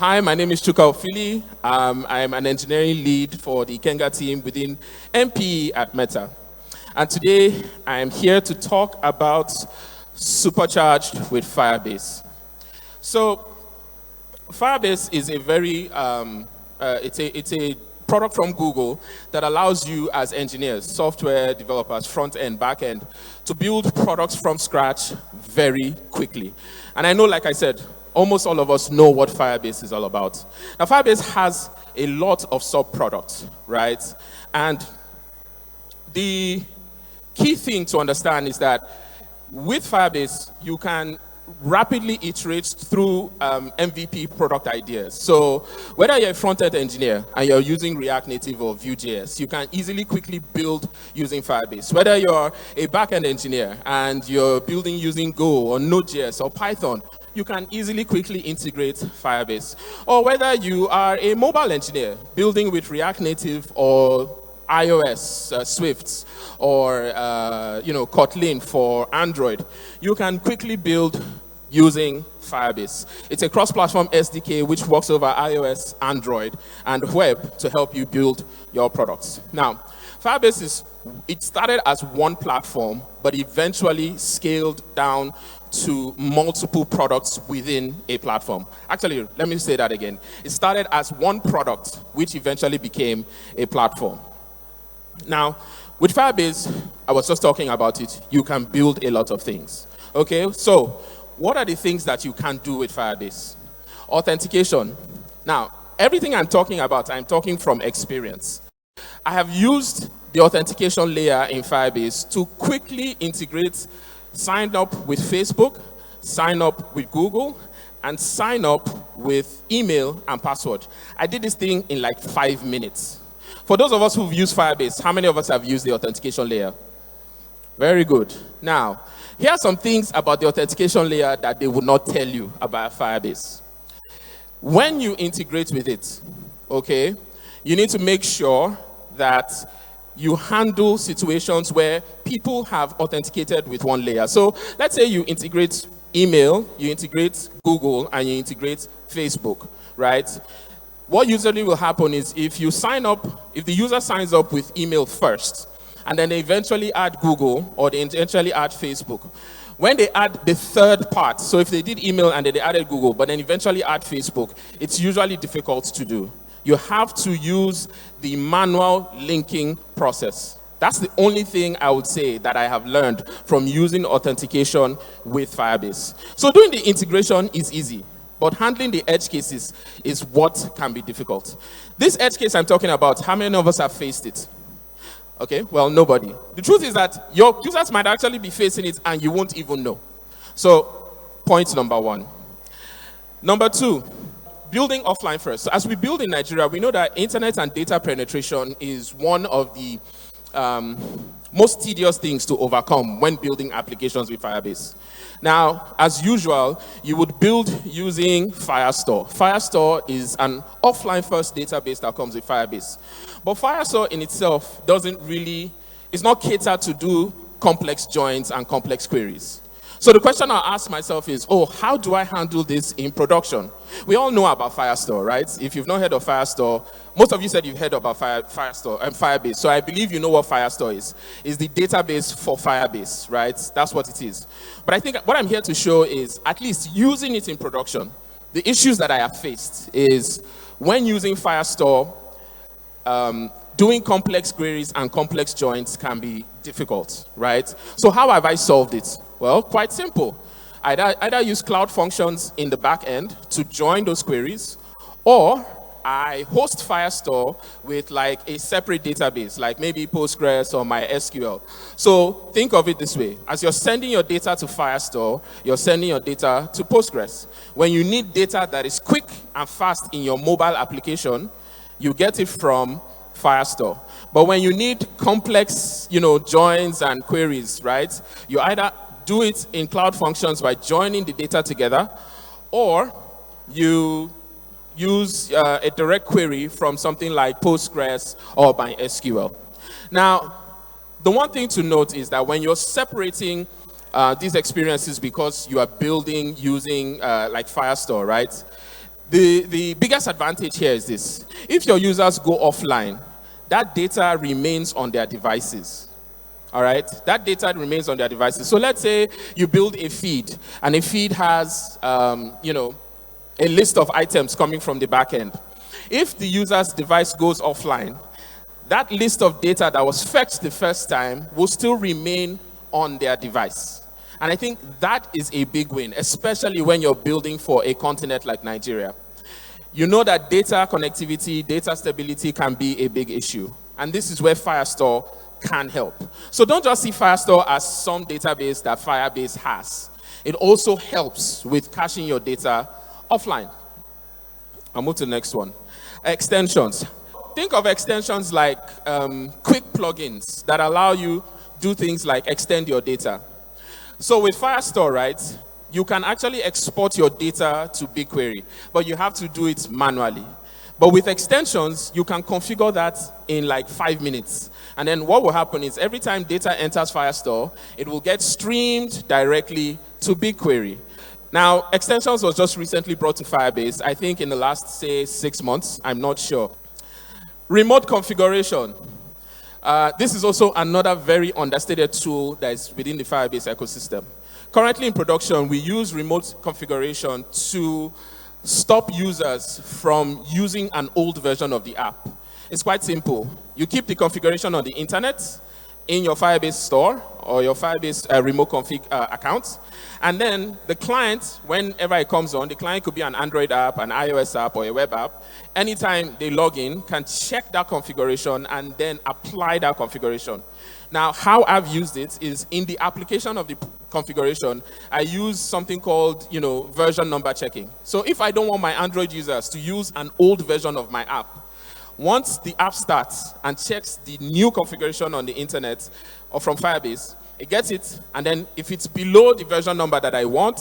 Hi, my name is Chuka Ofili. I'm an engineering lead for the Kenga team within MPE at Meta. And today, I am here to talk about Supercharged with Firebase. So, Firebase is a very, it's a product from Google that allows you as engineers, software developers, front end, back end, to build products from scratch very quickly. And I know, like I said, almost all of us know what Firebase is all about. Now, Firebase has a lot of sub-products, right? And the key thing to understand is that with Firebase, you can rapidly iterate through MVP product ideas. So whether you're a front-end engineer and you're using React Native or Vue.js, you can easily quickly build using Firebase. Whether you're a back-end engineer and you're building using Go or Node.js or Python, you can easily quickly integrate Firebase. Or whether you are a mobile engineer building with React Native or iOS, Swift, or Kotlin for Android, you can quickly build using Firebase. It's a cross-platform SDK which works over iOS, Android, and web to help you build your products. Now, Firebase it started as one platform, but eventually scaled down to multiple products within a platform. Actually, let me say that again. It started as one product, which eventually became a platform. Now, with Firebase, I was just talking about it, you can build a lot of things. Okay, so what are the things that you can do with Firebase? Authentication. Now, everything I'm talking about, I'm talking from experience. I have used the authentication layer in Firebase to quickly integrate, sign up with Facebook, sign up with Google, and sign up with email and password. I did this thing in like 5 minutes. For those of us who've used Firebase, how many of us have used the authentication layer? Very good. Now, here are some things about the authentication layer that they would not tell you about Firebase. When you integrate with it, okay, you need to make sure that you handle situations where people have authenticated with one layer. So let's say you integrate email, you integrate Google, and you integrate Facebook, right? What usually will happen is if you sign up, if the user signs up with email first, and then they eventually add Google, or they eventually add Facebook, when they add the third part, so if they did email and then they added Google, but then eventually add Facebook, it's usually difficult to do. You have to use the manual linking process. That's the only thing I would say that I have learned from using authentication with Firebase. So doing the integration is easy, but handling the edge cases is what can be difficult. This edge case I'm talking about, how many of us have faced it? Okay, well, nobody. The truth is that your users might actually be facing it and you won't even know. So, point number one. Number two, building offline first. So as we build in Nigeria, we know that internet and data penetration is one of the most tedious things to overcome when building applications with Firebase. Now, as usual, you would build using Firestore. Firestore is an offline-first database that comes with Firebase. But Firestore in itself it's not catered to do complex joins and complex queries. So the question I ask myself is, how do I handle this in production? We all know about Firestore, right? If you've not heard of Firestore, most of you said you've heard about Firestore and Firebase. So I believe you know what Firestore is. It's the database for Firebase, right? That's what it is. But I think what I'm here to show is at least using it in production. The issues that I have faced is when using Firestore, doing complex queries and complex joins can be difficult, right? So how have I solved it? Well, quite simple. I either use Cloud Functions in the back end to join those queries, or I host Firestore with like a separate database, like maybe Postgres or MySQL. So think of it this way. As you're sending your data to Firestore, you're sending your data to Postgres. When you need data that is quick and fast in your mobile application, you get it from Firestore. But when you need complex, joins and queries, right, you either do it in Cloud Functions by joining the data together, or you use a direct query from something like Postgres or MySQL. Now, the one thing to note is that when you're separating these experiences because you are building using like Firestore, right? The biggest advantage here is this. If your users go offline, that data remains on their devices. All right? That data remains on their devices. So let's say you build a feed, and a feed has, a list of items coming from the back end. If the user's device goes offline, that list of data that was fetched the first time will still remain on their device. And I think that is a big win, especially when you're building for a continent like Nigeria. You know that data connectivity, data stability can be a big issue. And this is where Firestore can help. So don't just see Firestore as some database that Firebase has. It also helps with caching your data offline. I'll move to the next one. Extensions. Think of extensions like quick plugins that allow you do things like extend your data. So with Firestore, right, you can actually export your data to BigQuery, but you have to do it manually. But with extensions, you can configure that in like 5 minutes. And then what will happen is every time data enters Firestore, it will get streamed directly to BigQuery. Now, extensions was just recently brought to Firebase, I think in the last, say, 6 months. I'm not sure. Remote configuration. This is also another very understated tool that is within the Firebase ecosystem. Currently in production, we use remote configuration to stop users from using an old version of the app. It's quite simple. You keep the configuration on the internet, in your Firebase store, or your Firebase remote config account. And then the client, whenever it comes on, the client could be an Android app, an iOS app, or a web app. Anytime they log in, can check that configuration and then apply that configuration. Now, how I've used it is in the application of the configuration, I use something called, version number checking. So if I don't want my Android users to use an old version of my app, once the app starts and checks the new configuration on the internet or from Firebase, it gets it, and then if it's below the version number that I want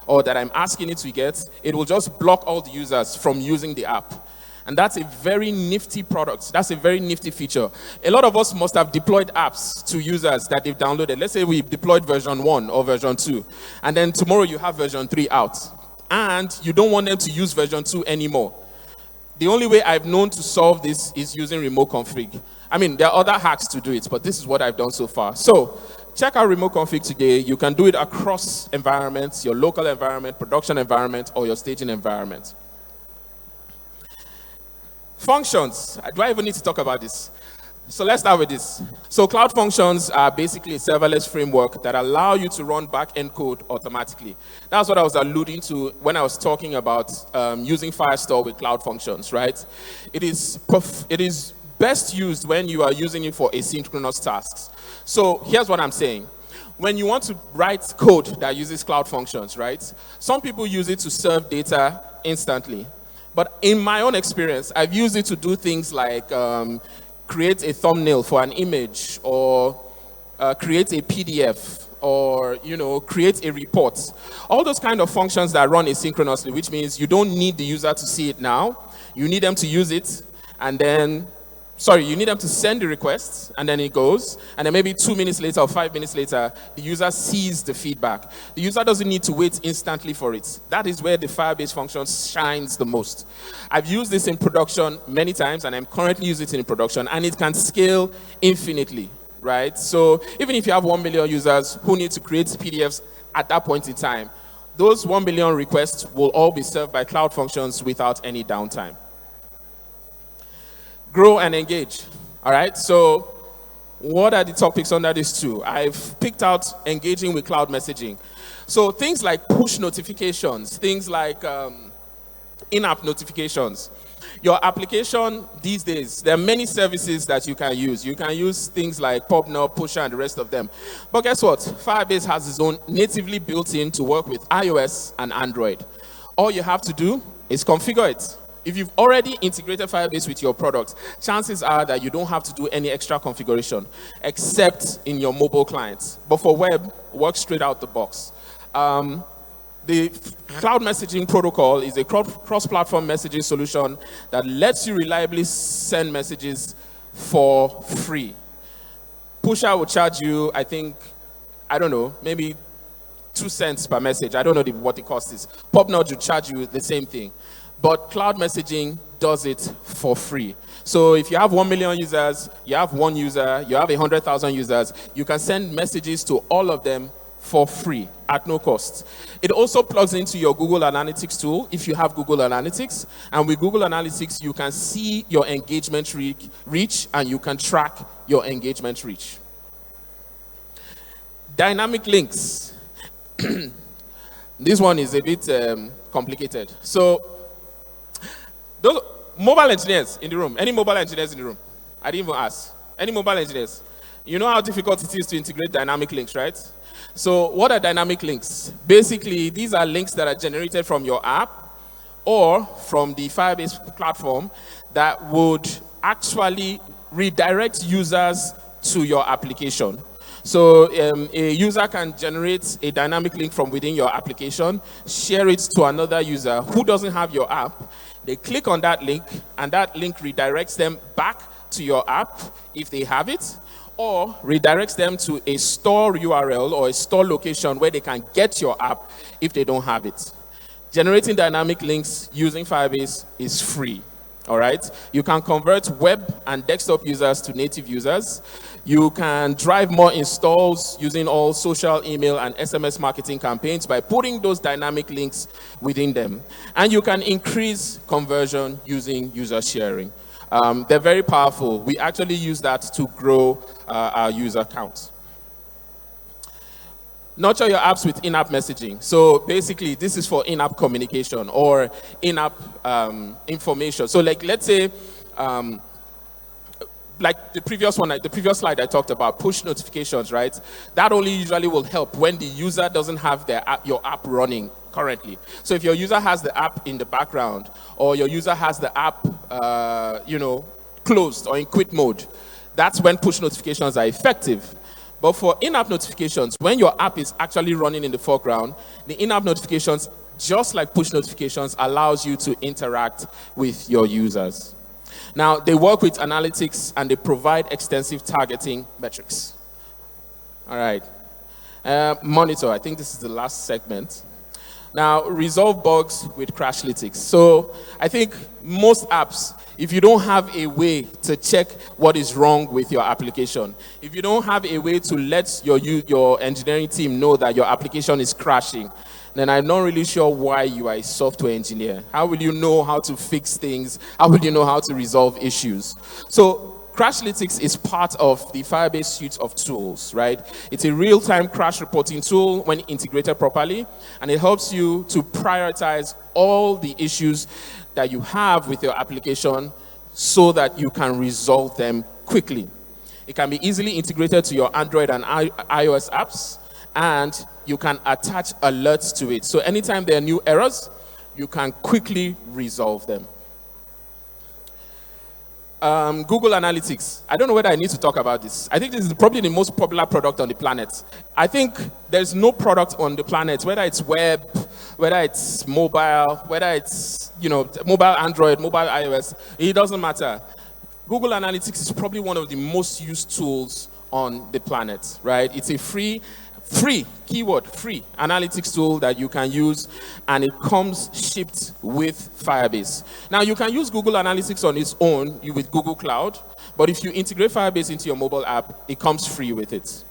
or that I'm asking it to get, it will just block all the users from using the app. And that's a very nifty product. That's a very nifty feature. A lot of us must have deployed apps to users that they've downloaded. Let's say we deployed version 1 or version 2, and then tomorrow you have version 3 out, and you don't want them to use version 2 anymore. The only way I've known to solve this is using remote config. I mean, there are other hacks to do it, but this is what I've done so far. So check out remote config today. You can do it across environments, your local environment, production environment, or your staging environment. Functions. Do I even need to talk about this? So let's start with this. So cloud functions are basically a serverless framework that allow you to run back-end code automatically. That's what I was alluding to when I was talking about using Firestore with cloud functions, right? It is best used when you are using it for asynchronous tasks. So here's what I'm saying. When you want to write code that uses cloud functions, right? Some people use it to serve data instantly. But in my own experience, I've used it to do things like create a thumbnail for an image, or create a PDF, or create a report. All those kind of functions that run asynchronously, which means you don't need the user to see it now. You need them to use it, and then, you need them to send the request, and then it goes, and then maybe 2 minutes later or 5 minutes later, the user sees the feedback. The user doesn't need to wait instantly for it. That is where the Firebase function shines the most. I've used this in production many times, and I'm currently using it in production, and it can scale infinitely, right? So even if you have 1 million users who need to create PDFs at that point in time, those 1 million requests will all be served by cloud functions without any downtime. Grow and engage. All right, so what are the topics under this too? I've picked out engaging with cloud messaging. So things like push notifications, things like in-app notifications. Your application these days, there are many services that you can use. You can use things like PubNub, Pusher, and the rest of them. But guess what? Firebase has its own natively built in to work with iOS and Android. All you have to do is configure it. If you've already integrated Firebase with your product, chances are that you don't have to do any extra configuration, except in your mobile clients. But for web, work straight out the box. The cloud messaging protocol is a cross-platform messaging solution that lets you reliably send messages for free. Pusher will charge you, I think, maybe 2 cents per message. I don't know what the cost is. PubNub will charge you the same thing. but cloud messaging does it for free. So if you have 1 million users, you have one user, you have 100,000 users, you can send messages to all of them for free at no cost. It also plugs into your Google Analytics tool if you have Google Analytics. And with Google Analytics, you can see your engagement reach and you can track your engagement reach. Dynamic links. This one is a bit complicated. So, those mobile engineers in the room, any mobile engineers in the room? I didn't even ask. Any mobile engineers? You know how difficult it is to integrate dynamic links, right? So what are dynamic links? Basically, these are links that are generated from your app or from the Firebase platform that would actually redirect users to your application. So a user can generate a dynamic link from within your application, share it to another user who doesn't have your app. They click on that link, and that link redirects them back to your app if they have it, or redirects them to a store URL or a store location where they can get your app if they don't have it. Generating dynamic links using Firebase is free, all right? You can convert web and desktop users to native users. You can drive more installs using all social, email, and SMS marketing campaigns by putting those dynamic links within them. And you can increase conversion using user sharing. They're very powerful. We actually use that to grow our user count. Nurture your apps with in-app messaging. So basically, this is for in-app communication or in-app information. So like, let's say, like the previous slide I talked about, push notifications, right? That only usually will help when the user doesn't have your app running currently. So if your user has the app in the background, or your user has the app, closed or in quit mode, that's when push notifications are effective. But for in-app notifications, when your app is actually running in the foreground, the in-app notifications, just like push notifications, allows you to interact with your users. Now, they work with analytics and they provide extensive targeting metrics. All right. Monitor, I think this is the last segment. Now, resolve bugs with Crashlytics. So I think most apps, if you don't have a way to check what is wrong with your application, if you don't have a way to let your engineering team know that your application is crashing, then I'm not really sure why you are a software engineer. How will you know how to fix things? How will you know how to resolve issues? So Crashlytics is part of the Firebase suite of tools, right? It's a real-time crash reporting tool when integrated properly, and it helps you to prioritize all the issues that you have with your application so that you can resolve them quickly. It can be easily integrated to your Android and iOS apps, and you can attach alerts to it. So anytime there are new errors, you can quickly resolve them. Google Analytics. I don't know whether I need to talk about this. I think this is probably the most popular product on the planet. I think there's no product on the planet, whether it's web, whether it's mobile, whether it's mobile Android, mobile iOS, it doesn't matter. Google Analytics is probably one of the most used tools on the planet, right? It's a free keyword, free analytics tool that you can use, and it comes shipped with Firebase. Now, you can use Google Analytics on its own with Google Cloud, but if you integrate Firebase into your mobile app, it comes free with it.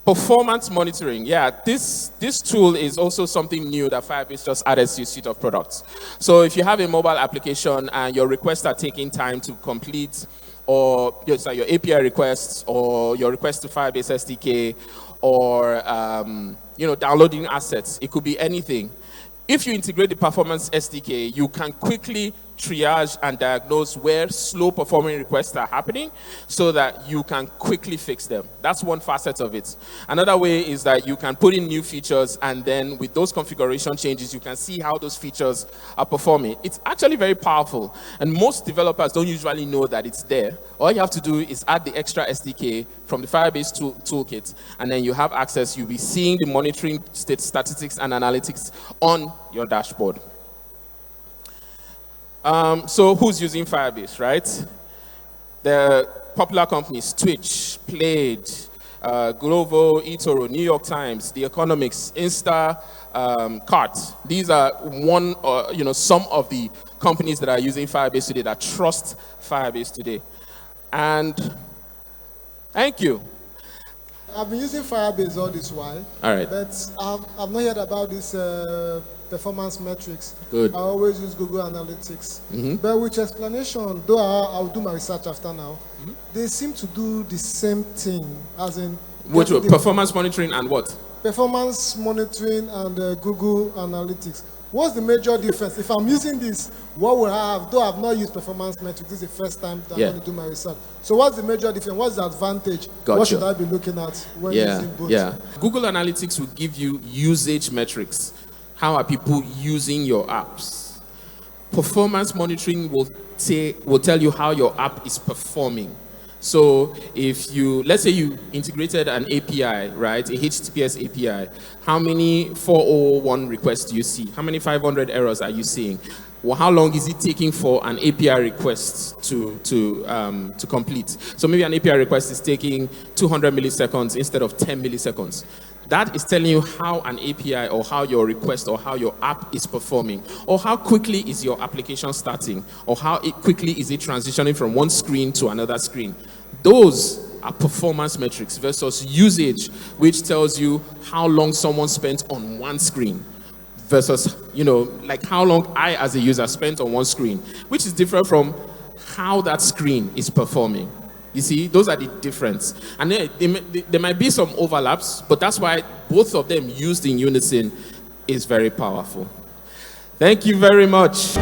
Performance monitoring. Yeah, this tool is also something new that Firebase just added to your suite of products. So if you have a mobile application and your requests are taking time to complete, or your API requests, or your request to Firebase SDK, or downloading assets. It could be anything. If you integrate the Performance SDK, you can quickly triage and diagnose where slow performing requests are happening so that you can quickly fix them. That's one facet of it. Another way is that you can put in new features, and then with those configuration changes, you can see how those features are performing. It's actually very powerful, and most developers don't usually know that it's there. All you have to do is add the extra SDK from the Firebase toolkit, and then you have access. You'll be seeing the monitoring statistics and analytics on your dashboard. So who's using Firebase, right? The popular companies, Twitch, Played, Glovo, eToro, New York Times, The Economics, Cart. These are some of the companies that are using Firebase today, that trust Firebase today. And thank you. I've been using Firebase all this while. All right. But I've not heard about this performance metrics. Good. I always use Google Analytics. But with explanation, though I'll do my research after now, they seem to do the same thing, as in... Which were performance monitoring and what? Performance monitoring and Google Analytics. What's the major difference? If I'm using this, what will I have? Though I've not used performance metrics, this is the first time that I'm going to do my research. So what's the major difference? What's the advantage? Gotcha. What should I be looking at when using both? Google Analytics will give you usage metrics. How are people using your apps? Performance monitoring will tell you how your app is performing. So if let's say you integrated an API, right, a HTTPS API, how many 401 requests do you see? How many 500 errors are you seeing? Well, how long is it taking for an API request to complete? So maybe an API request is taking 200 milliseconds instead of 10 milliseconds. That is telling you how an API or how your request or how your app is performing, or how quickly is your application starting, or how quickly is it transitioning from one screen to another screen. Those are performance metrics versus usage, which tells you how long someone spent on one screen versus, like how long I as a user spent on one screen, which is different from how that screen is performing. You see, those are the difference. And there might be some overlaps, but that's why both of them used in unison is very powerful. Thank you very much.